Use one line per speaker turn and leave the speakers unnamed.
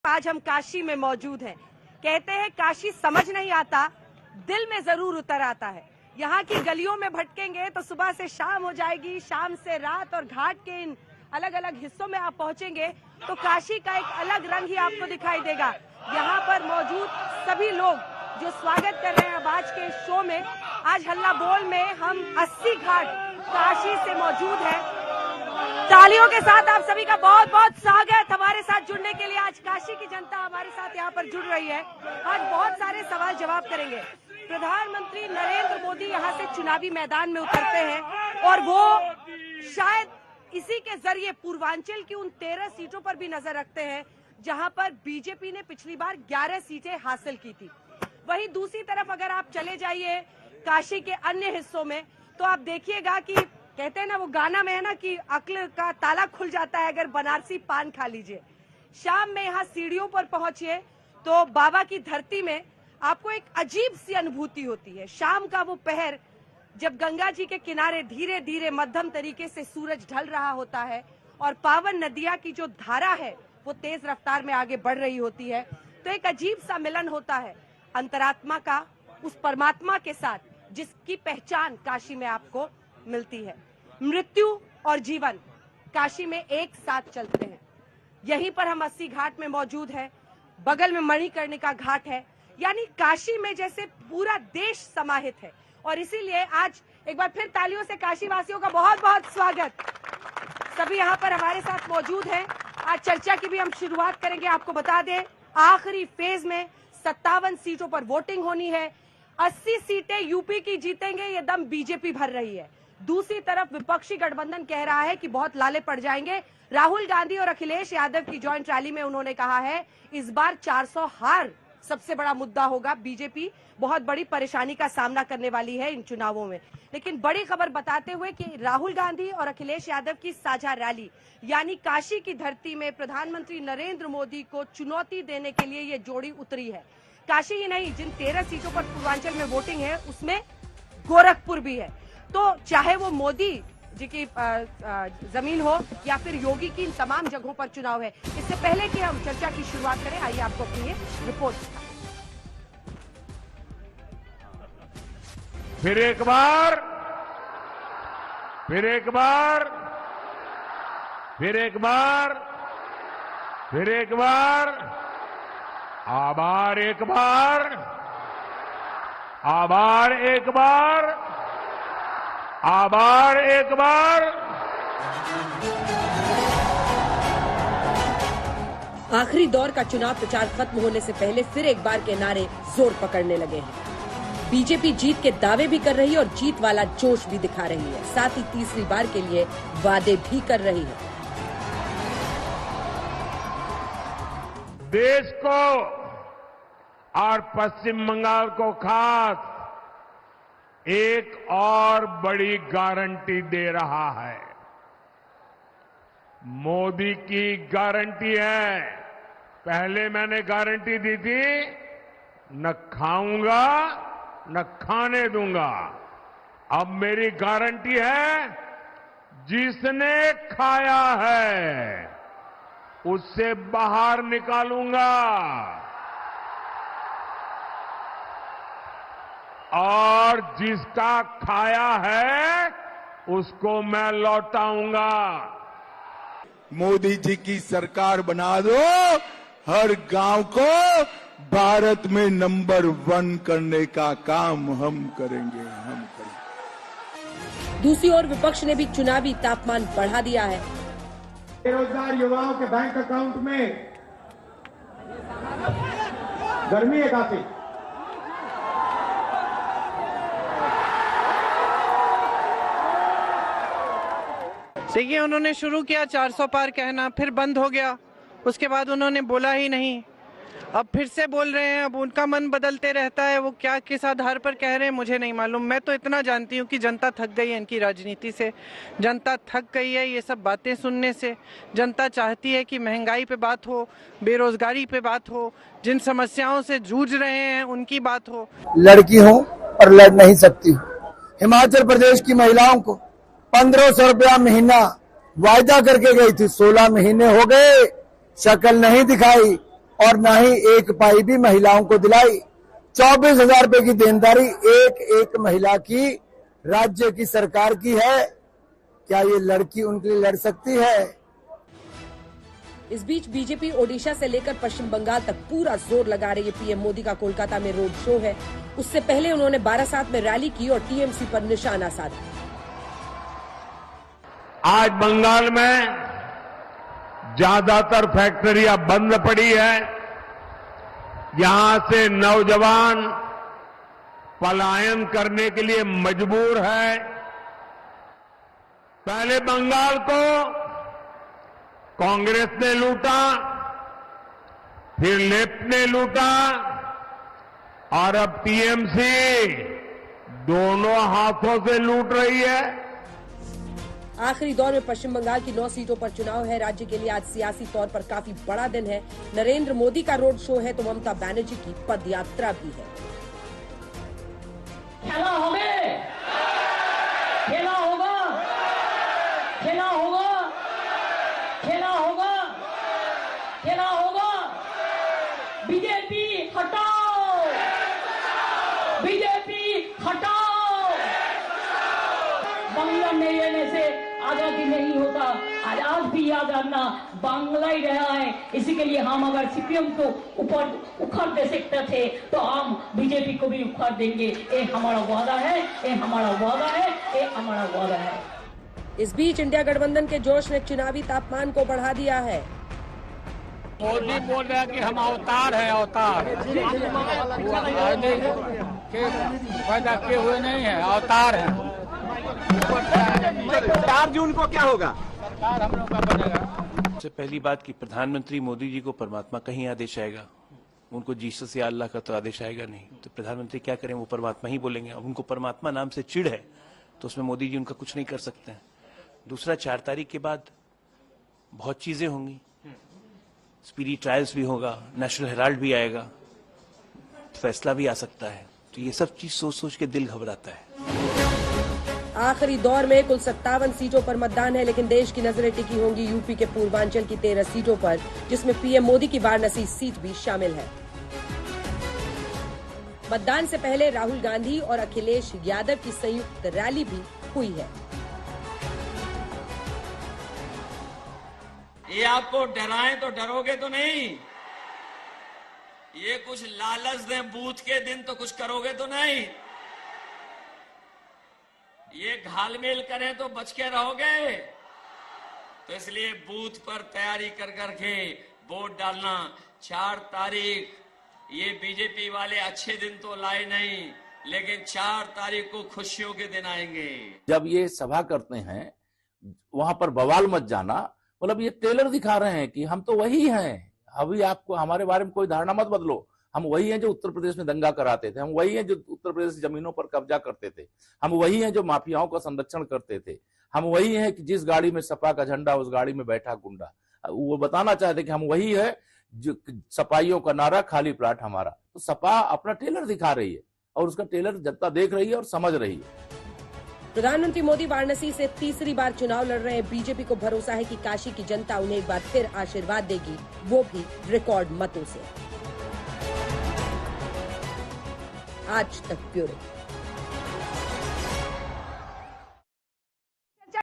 आज हम काशी में मौजूद हैं। कहते हैं काशी समझ नहीं आता, दिल में जरूर उतर आता है। यहाँ की गलियों में भटकेंगे तो सुबह से शाम हो जाएगी, शाम से रात, और घाट के इन अलग अलग हिस्सों में आप पहुंचेंगे तो काशी का एक अलग रंग ही आपको दिखाई देगा। यहाँ पर मौजूद सभी लोग जो स्वागत कर रहे हैं अब आज के शो में, आज हल्ला बोल में हम 80 घाट काशी से मौजूद हैं। तालियों के साथ आप सभी का बहुत बहुत स्वागत हमारे साथ जुड़ने के लिए। आज काशी की जनता हमारे साथ यहाँ पर जुड़ रही है। आज बहुत सारे सवाल जवाब करेंगे। प्रधानमंत्री नरेंद्र मोदी यहाँ से चुनावी मैदान में उतरते हैं और वो शायद इसी के जरिए पूर्वांचल की उन 13 सीटों पर भी नजर रखते हैं जहां पर बीजेपी ने पिछली बार 11 सीटें हासिल की थी। वहीं दूसरी तरफ अगर आप चले जाइए काशी के अन्य हिस्सों में तो आप देखिएगा कि कहते हैं ना, वो गाना में है ना कि अक्ल का ताला खुल जाता है अगर बनारसी पान खा लीजिए। शाम में यहाँ सीढ़ियों पर पहुंचिए तो बाबा की धरती में आपको एक अजीब सी अनुभूति होती है। शाम का वो पहर जब गंगा जी के किनारे धीरे धीरे मध्यम तरीके से सूरज ढल रहा होता है और पावन नदिया की जो धारा है वो तेज रफ्तार में आगे बढ़ रही होती है, तो एक अजीब सा मिलन होता है अंतरात्मा का उस परमात्मा के साथ जिसकी पहचान काशी में आपको मिलती है। मृत्यु और जीवन काशी में एक साथ चलते हैं। यहीं पर हम 80 घाट में मौजूद हैं। बगल में मणिकर्णिका घाट है, यानी काशी में जैसे पूरा देश समाहित है। और इसीलिए आज एक बार फिर तालियों से काशी वासियों का बहुत बहुत स्वागत। सभी यहाँ पर हमारे साथ मौजूद हैं। आज चर्चा की भी हम शुरुआत करेंगे। आपको बता दें आखिरी फेज में 57 सीटों पर वोटिंग होनी है। 80 सीटें यूपी की जीतेंगे, ये दम बीजेपी भर रही है। दूसरी तरफ विपक्षी गठबंधन कह रहा है कि बहुत लाले पड़ जाएंगे। राहुल गांधी और अखिलेश यादव की जॉइंट रैली में उन्होंने कहा है इस बार 400 हार सबसे बड़ा मुद्दा होगा। बीजेपी बहुत बड़ी परेशानी का सामना करने वाली है इन चुनावों में। लेकिन बड़ी खबर बताते हुए कि राहुल गांधी और अखिलेश यादव की साझा रैली यानी काशी की धरती में प्रधानमंत्री नरेंद्र मोदी को चुनौती देने के लिए ये जोड़ी उतरी है। काशी ही नहीं, जिन 13 सीटों पर पूर्वांचल में वोटिंग है उसमें गोरखपुर भी है। तो चाहे वो मोदी जी की जमीन हो या फिर योगी की, इन तमाम जगहों पर चुनाव है। इससे पहले कि हम चर्चा की शुरुआत करें, आइए आपको अपनी ये रिपोर्ट।
फिर एक बार फिर एक बार फिर एक बार फिर एक बार आभार, एक बार आभार, एक बार आभार, एक बार।
आखिरी दौर का चुनाव प्रचार खत्म होने से पहले फिर एक बार के नारे जोर पकड़ने लगे हैं। बीजेपी जीत के दावे भी कर रही है और जीत वाला जोश भी दिखा रही है। साथ ही तीसरी बार के लिए वादे भी कर रही है।
देश को और पश्चिम बंगाल को खास एक और बड़ी गारंटी दे रहा है। मोदी की गारंटी है। पहले मैंने गारंटी दी थी न खाऊंगा न खाने दूंगा। अब मेरी गारंटी है जिसने खाया है उससे बाहर निकालूंगा और जिसका खाया है उसको मैं लौटाऊंगा।
मोदी जी की सरकार बना दो, हर गांव को भारत में नंबर 1 करने का काम हम करेंगे।
दूसरी ओर विपक्ष ने भी चुनावी तापमान बढ़ा दिया है।
बेरोजगार युवाओं के बैंक अकाउंट में गर्मी है काफी।
देखिए, उन्होंने शुरू किया 400 पार कहना, फिर बंद हो गया, उसके बाद उन्होंने बोला ही नहीं। अब फिर से बोल रहे हैं। अब उनका मन बदलते रहता है। वो क्या किस आधार पर कह रहे हैं मुझे नहीं मालूम। मैं तो इतना जानती हूँ कि जनता थक गई है इनकी राजनीति से। जनता थक गई है ये सब बातें सुनने से। जनता चाहती है कि महंगाई पे बात हो, बेरोजगारी पे बात हो, जिन समस्याओं से जूझ रहे हैं उनकी बात हो।
लड़की हूँ और लड़ नहीं सकती। हिमाचल प्रदेश की महिलाओं को 1500 रुपया महीना वायदा करके गई थी, 16 महीने हो गए, शक्ल नहीं दिखाई और न ही एक पाई भी महिलाओं को दिलाई। 24,000 रुपए की देनदारी एक एक महिला की राज्य की सरकार की है। क्या ये लड़की उनके लिए लड़ सकती है?
इस बीच बीजेपी ओडिशा से लेकर पश्चिम बंगाल तक पूरा जोर लगा रही है। पीएम मोदी का कोलकाता में रोड शो है। उससे पहले उन्होंने बारासात में रैली की और टीएमसी पर निशाना साधा।
आज बंगाल में ज्यादातर फैक्ट्रियां बंद पड़ी है। यहां से नौजवान पलायन करने के लिए मजबूर है। पहले बंगाल को कांग्रेस ने लूटा, फिर लेफ्ट ने लूटा और अब टीएमसी दोनों हाथों से लूट रही है।
आखिरी दौर में पश्चिम बंगाल की 9 सीटों पर चुनाव है। राज्य के लिए आज सियासी तौर पर काफी बड़ा दिन है। नरेंद्र मोदी का रोड शो है तो ममता बनर्जी की पदयात्रा भी है।
खेला होगा, खेला होगा, खेला होगा, खेला होगा, खेला होगा। बीजेपी हटाओ, बीजेपी हटाओ। बांग्ला में लेने से आजादी नहीं होता। आज भी याद रखना, बांग्ला ही रहा है। इसी के लिए हम अगर सीपीएम को ऊपर उखाड़ दे सकते थे तो हम बीजेपी को भी उखाड़ देंगे। ये हमारा वादा है, ये हमारा वादा है, ये हमारा वादा है।
इस बीच इंडिया गठबंधन के जोश ने चुनावी तापमान को बढ़ा दिया है।
मोदी बोल रहे हैं कि हम अवतार है, अवतार पैदा किए हुए नहीं है, अवतार है।
4 जून को क्या होगा?
सरकार हम लोग का बनेगा।
सबसे पहली बात कि प्रधानमंत्री मोदी जी को परमात्मा का ही आदेश आएगा। उनको जीसस या अल्लाह का तो आदेश आएगा नहीं। तो प्रधानमंत्री क्या करें, वो परमात्मा ही बोलेंगे। अब उनको परमात्मा नाम से चिढ़ है तो उसमें मोदी जी उनका कुछ नहीं कर सकते हैं। दूसरा, 4 तारीख के बाद बहुत चीजें होंगी। स्पीडी ट्रायल्स भी होगा, नेशनल हेराल्ड भी आएगा, फैसला भी आ सकता है। तो ये सब चीज सोच सोच के दिल घबराता है।
आखिरी दौर में कुल 57 सीटों पर मतदान है, लेकिन देश की नजरें टिकी होंगी यूपी के पूर्वांचल की 13 सीटों पर, जिसमें पीएम मोदी की वाराणसी सीट भी शामिल है। मतदान से पहले राहुल गांधी और अखिलेश यादव की संयुक्त रैली भी हुई है।
ये आपको डराएं तो डरोगे तो नहीं। ये कुछ लालच दें बूथ के दिन तो कुछ करोगे तो नहीं। ये घालमेल करें तो बच के रहोगे। तो इसलिए बूथ पर तैयारी कर करके वोट डालना। 4 तारीख ये बीजेपी वाले अच्छे दिन तो लाए नहीं, लेकिन 4 तारीख को खुशियों के दिन आएंगे।
जब ये सभा करते हैं वहां पर बवाल मत जाना। मतलब ये टेलर दिखा रहे हैं कि हम तो वही हैं। अभी आपको हमारे बारे में कोई धारणा मत बदलो। हम वही हैं जो उत्तर प्रदेश में दंगा कराते थे। हम वही हैं जो उत्तर प्रदेश की जमीनों पर कब्जा करते थे। हम वही हैं जो माफियाओं का संरक्षण करते थे। हम वही हैं कि जिस गाड़ी में सपा का झंडा उस गाड़ी में बैठा गुंडा। वो बताना चाहते कि हम वही है जो सपाइयों का नारा खाली प्लाट हमारा। तो सपा अपना टेलर दिखा रही है और उसका टेलर जनता देख रही है और समझ रही है।
प्रधानमंत्री मोदी वाराणसी से तीसरी बार चुनाव लड़ रहे हैं। बीजेपी को भरोसा है कि काशी की जनता उन्हें एक बार फिर आशीर्वाद देगी, वो भी रिकॉर्ड मतों से। आज तक ब्यूरो।